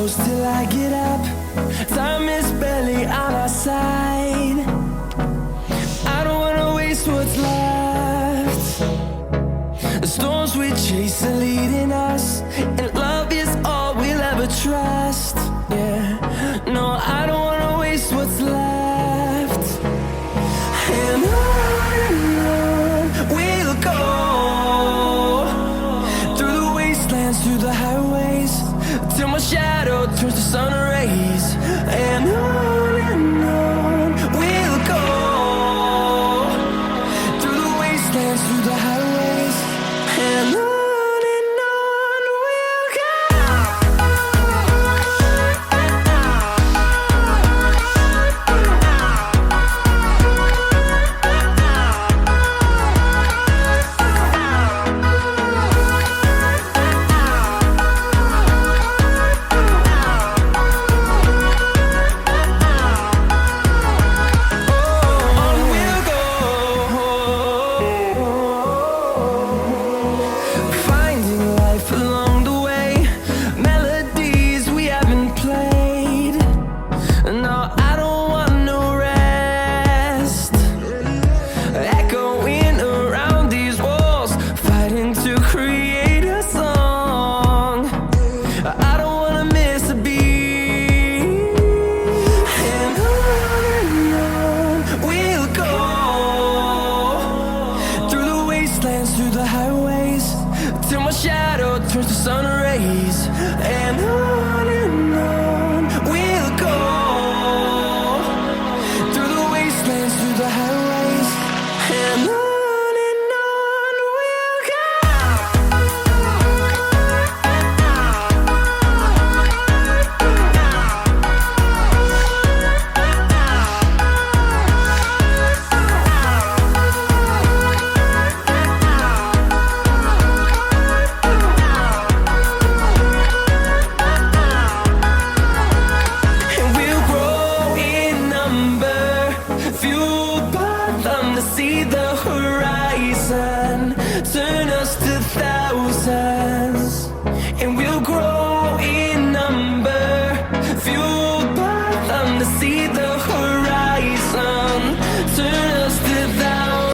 close till I get up. Time is barely on our side. I don't wanna waste what's left. The storms we chase are leading us, and love is all we'll ever trust. Yeah, no, I don't wanna waste what's left. And on we'll go, through the wastelands, through the highways, till my shadow turns to sun rays. And on we'll go, through the wastelands, through the highways, and on we'll go. Finding life along the way, melodies we haven't played. No, I